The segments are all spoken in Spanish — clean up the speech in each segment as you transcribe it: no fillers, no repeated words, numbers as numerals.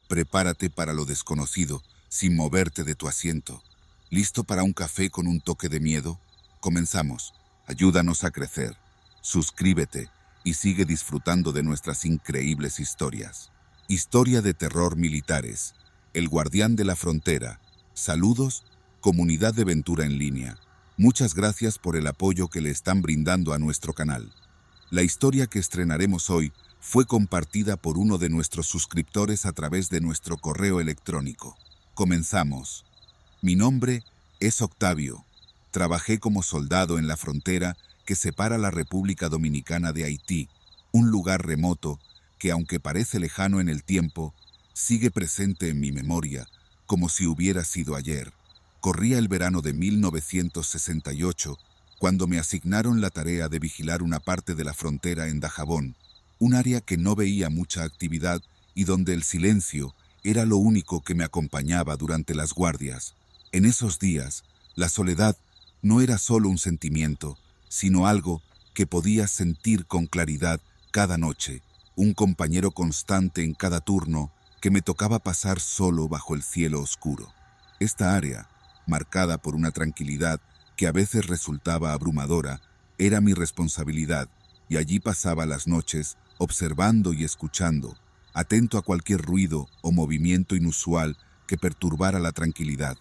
Prepárate para lo desconocido, sin moverte de tu asiento. ¿Listo para un café con un toque de miedo? Comenzamos. Ayúdanos a crecer. Suscríbete y sigue disfrutando de nuestras increíbles historias. Historia de terror militares. El guardián de la frontera. Saludos, comunidad de Ventura en línea. Muchas gracias por el apoyo que le están brindando a nuestro canal. La historia que estrenaremos hoy fue compartida por uno de nuestros suscriptores a través de nuestro correo electrónico. Comenzamos. Mi nombre es Octavio. Trabajé como soldado en la frontera que separa la República Dominicana de Haití, un lugar remoto que, aunque parece lejano en el tiempo, sigue presente en mi memoria como si hubiera sido ayer. Corría el verano de 1968, cuando me asignaron la tarea de vigilar una parte de la frontera en Dajabón, un área que no veía mucha actividad y donde el silencio era lo único que me acompañaba durante las guardias. En esos días, la soledad no era solo un sentimiento, sino algo que podía sentir con claridad cada noche, un compañero constante en cada turno que me tocaba pasar solo bajo el cielo oscuro. Esta área, marcada por una tranquilidad que a veces resultaba abrumadora, era mi responsabilidad, y allí pasaba las noches observando y escuchando, atento a cualquier ruido o movimiento inusual que perturbara la tranquilidad.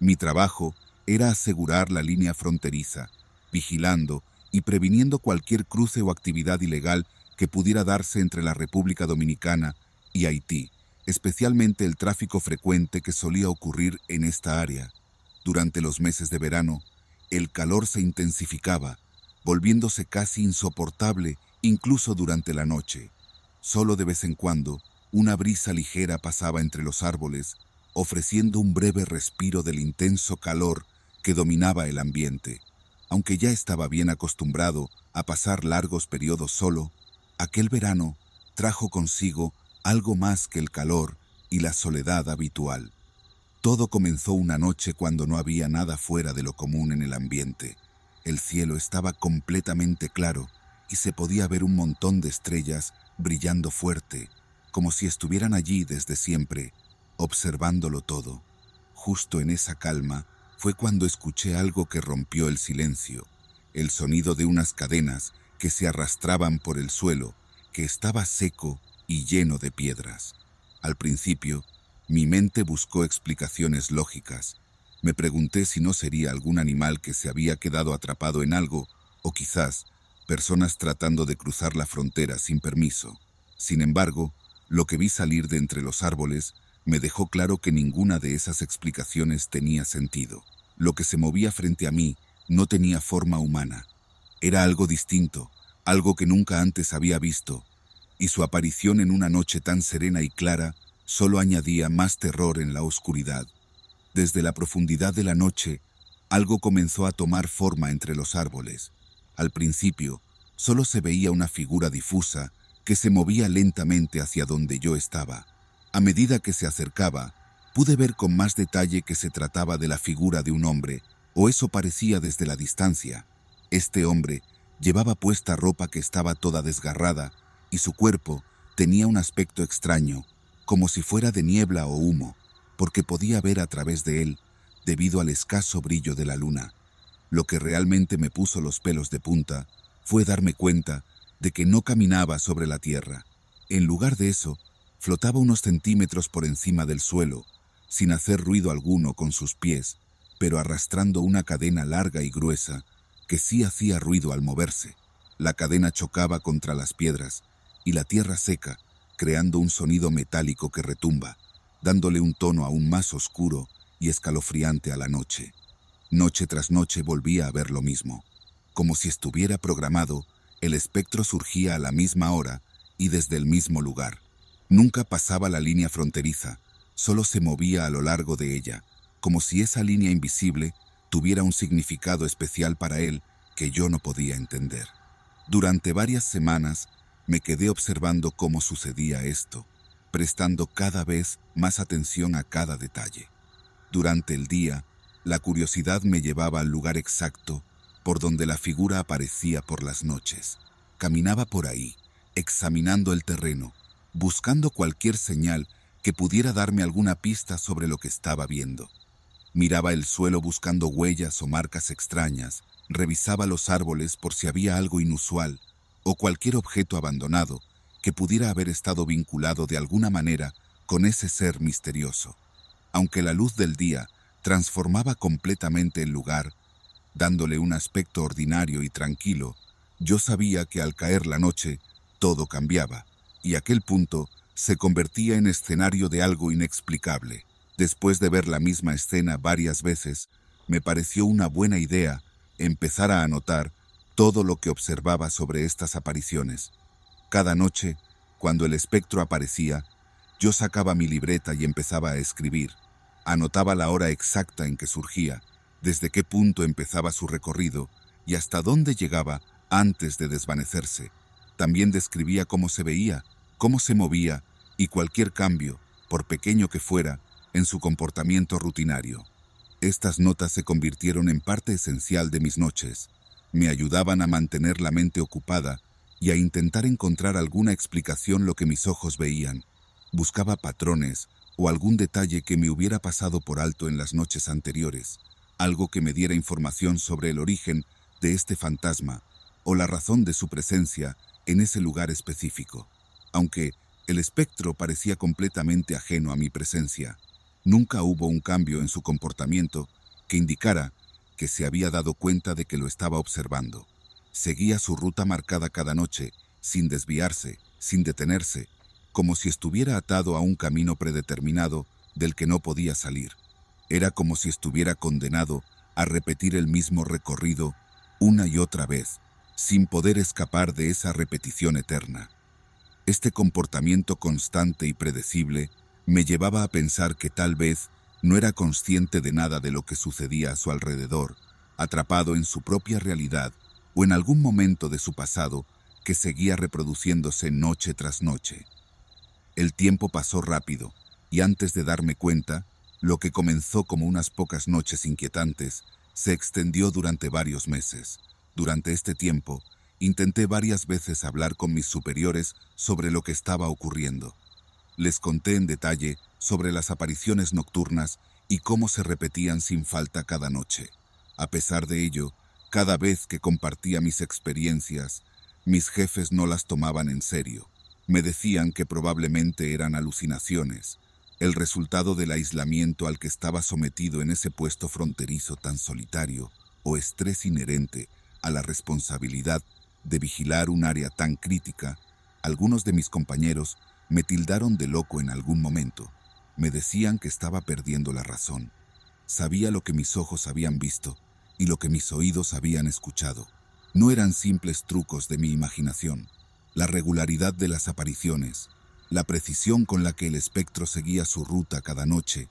Mi trabajo era asegurar la línea fronteriza, vigilando y previniendo cualquier cruce o actividad ilegal que pudiera darse entre la República Dominicana y Haití, especialmente el tráfico frecuente que solía ocurrir en esta área. Durante los meses de verano, el calor se intensificaba, volviéndose casi insoportable incluso durante la noche. Solo de vez en cuando, una brisa ligera pasaba entre los árboles, ofreciendo un breve respiro del intenso calor que dominaba el ambiente. Aunque ya estaba bien acostumbrado a pasar largos periodos solo, aquel verano trajo consigo algo más que el calor y la soledad habitual. Todo comenzó una noche cuando no había nada fuera de lo común en el ambiente. El cielo estaba completamente claro y se podía ver un montón de estrellas brillando fuerte, como si estuvieran allí desde siempre, observándolo todo. Justo en esa calma fue cuando escuché algo que rompió el silencio, el sonido de unas cadenas que se arrastraban por el suelo, que estaba seco y lleno de piedras. Al principio, mi mente buscó explicaciones lógicas. Me pregunté si no sería algún animal que se había quedado atrapado en algo, o quizás personas tratando de cruzar la frontera sin permiso. Sin embargo, lo que vi salir de entre los árboles me dejó claro que ninguna de esas explicaciones tenía sentido. Lo que se movía frente a mí no tenía forma humana. Era algo distinto, algo que nunca antes había visto, y su aparición en una noche tan serena y clara solo añadía más terror en la oscuridad. Desde la profundidad de la noche, algo comenzó a tomar forma entre los árboles. Al principio, solo se veía una figura difusa que se movía lentamente hacia donde yo estaba. A medida que se acercaba, pude ver con más detalle que se trataba de la figura de un hombre, o eso parecía desde la distancia. Este hombre llevaba puesta ropa que estaba toda desgarrada, y su cuerpo tenía un aspecto extraño, como si fuera de niebla o humo, porque podía ver a través de él, debido al escaso brillo de la luna. Lo que realmente me puso los pelos de punta fue darme cuenta de que no caminaba sobre la tierra. En lugar de eso, flotaba unos centímetros por encima del suelo, sin hacer ruido alguno con sus pies, pero arrastrando una cadena larga y gruesa que sí hacía ruido al moverse. La cadena chocaba contra las piedras y la tierra seca, creando un sonido metálico que retumba, dándole un tono aún más oscuro y escalofriante a la noche. Noche tras noche volvía a ver lo mismo. Como si estuviera programado, el espectro surgía a la misma hora y desde el mismo lugar. Nunca pasaba la línea fronteriza, solo se movía a lo largo de ella, como si esa línea invisible tuviera un significado especial para él que yo no podía entender. Durante varias semanas me quedé observando cómo sucedía esto, prestando cada vez más atención a cada detalle. Durante el día, la curiosidad me llevaba al lugar exacto por donde la figura aparecía por las noches. Caminaba por ahí, examinando el terreno, buscando cualquier señal que pudiera darme alguna pista sobre lo que estaba viendo. Miraba el suelo buscando huellas o marcas extrañas, revisaba los árboles por si había algo inusual o cualquier objeto abandonado que pudiera haber estado vinculado de alguna manera con ese ser misterioso. Aunque la luz del día transformaba completamente el lugar, dándole un aspecto ordinario y tranquilo, yo sabía que al caer la noche todo cambiaba, y aquel punto se convertía en escenario de algo inexplicable. Después de ver la misma escena varias veces, me pareció una buena idea empezar a anotar todo lo que observaba sobre estas apariciones. Cada noche, cuando el espectro aparecía, yo sacaba mi libreta y empezaba a escribir. Anotaba la hora exacta en que surgía, desde qué punto empezaba su recorrido y hasta dónde llegaba antes de desvanecerse. También describía cómo se veía, cómo se movía y cualquier cambio, por pequeño que fuera, en su comportamiento rutinario. Estas notas se convirtieron en parte esencial de mis noches. Me ayudaban a mantener la mente ocupada y a intentar encontrar alguna explicación lo que mis ojos veían. Buscaba patrones o algún detalle que me hubiera pasado por alto en las noches anteriores, algo que me diera información sobre el origen de este fantasma o la razón de su presencia en ese lugar específico. Aunque el espectro parecía completamente ajeno a mi presencia, nunca hubo un cambio en su comportamiento que indicara que se había dado cuenta de que lo estaba observando. Seguía su ruta marcada cada noche, sin desviarse, sin detenerse, como si estuviera atado a un camino predeterminado del que no podía salir. Era como si estuviera condenado a repetir el mismo recorrido una y otra vez, sin poder escapar de esa repetición eterna. Este comportamiento constante y predecible me llevaba a pensar que tal vez no era consciente de nada de lo que sucedía a su alrededor, atrapado en su propia realidad o en algún momento de su pasado que seguía reproduciéndose noche tras noche. El tiempo pasó rápido y antes de darme cuenta, lo que comenzó como unas pocas noches inquietantes se extendió durante varios meses. Durante este tiempo, intenté varias veces hablar con mis superiores sobre lo que estaba ocurriendo. Les conté en detalle sobre las apariciones nocturnas y cómo se repetían sin falta cada noche. A pesar de ello, cada vez que compartía mis experiencias, mis jefes no las tomaban en serio. Me decían que probablemente eran alucinaciones, el resultado del aislamiento al que estaba sometido en ese puesto fronterizo tan solitario o estrés inherente a la responsabilidad de vigilar un área tan crítica. Algunos de mis compañeros me tildaron de loco en algún momento. Me decían que estaba perdiendo la razón. Sabía lo que mis ojos habían visto y lo que mis oídos habían escuchado. No eran simples trucos de mi imaginación. La regularidad de las apariciones, la precisión con la que el espectro seguía su ruta cada noche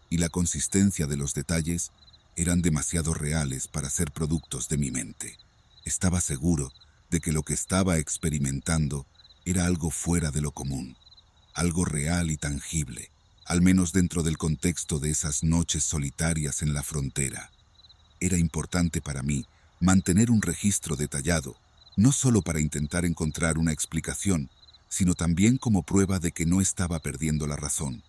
y la consistencia de los detalles eran demasiado reales para ser productos de mi mente. Estaba seguro de que lo que estaba experimentando era algo fuera de lo común, algo real y tangible, al menos dentro del contexto de esas noches solitarias en la frontera. Era importante para mí mantener un registro detallado, no solo para intentar encontrar una explicación, sino también como prueba de que no estaba perdiendo la razón.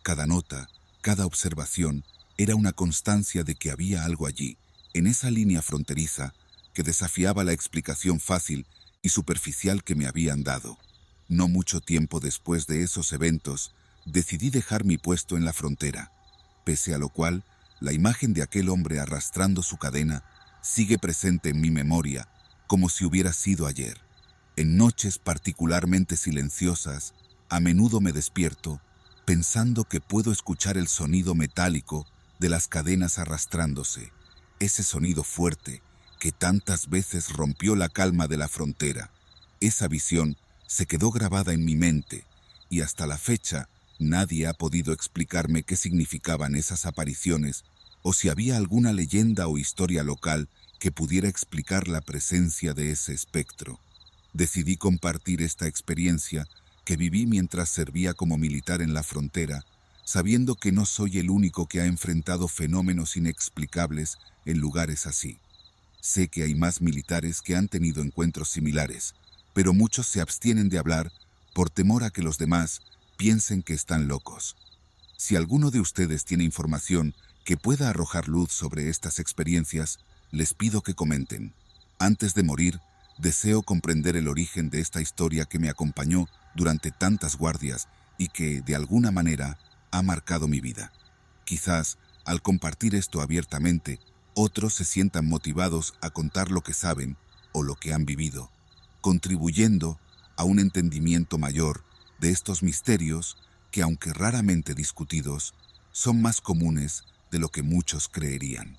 Cada nota, cada observación, era una constancia de que había algo allí, en esa línea fronteriza, que desafiaba la explicación fácil y superficial que me habían dado. No mucho tiempo después de esos eventos, decidí dejar mi puesto en la frontera, pese a lo cual, la imagen de aquel hombre arrastrando su cadena sigue presente en mi memoria, como si hubiera sido ayer. En noches particularmente silenciosas, a menudo me despierto, pensando que puedo escuchar el sonido metálico de las cadenas arrastrándose, ese sonido fuerte que tantas veces rompió la calma de la frontera. Esa visión se quedó grabada en mi mente y hasta la fecha nadie ha podido explicarme qué significaban esas apariciones o si había alguna leyenda o historia local que pudiera explicar la presencia de ese espectro. Decidí compartir esta experiencia que viví mientras servía como militar en la frontera, sabiendo que no soy el único que ha enfrentado fenómenos inexplicables en lugares así. Sé que hay más militares que han tenido encuentros similares, pero muchos se abstienen de hablar por temor a que los demás piensen que están locos. Si alguno de ustedes tiene información que pueda arrojar luz sobre estas experiencias, les pido que comenten. Antes de morir, deseo comprender el origen de esta historia que me acompañó durante tantas guardias y que, de alguna manera, ha marcado mi vida. Quizás, al compartir esto abiertamente, otros se sientan motivados a contar lo que saben o lo que han vivido, contribuyendo a un entendimiento mayor de estos misterios que, aunque raramente discutidos, son más comunes de lo que muchos creerían.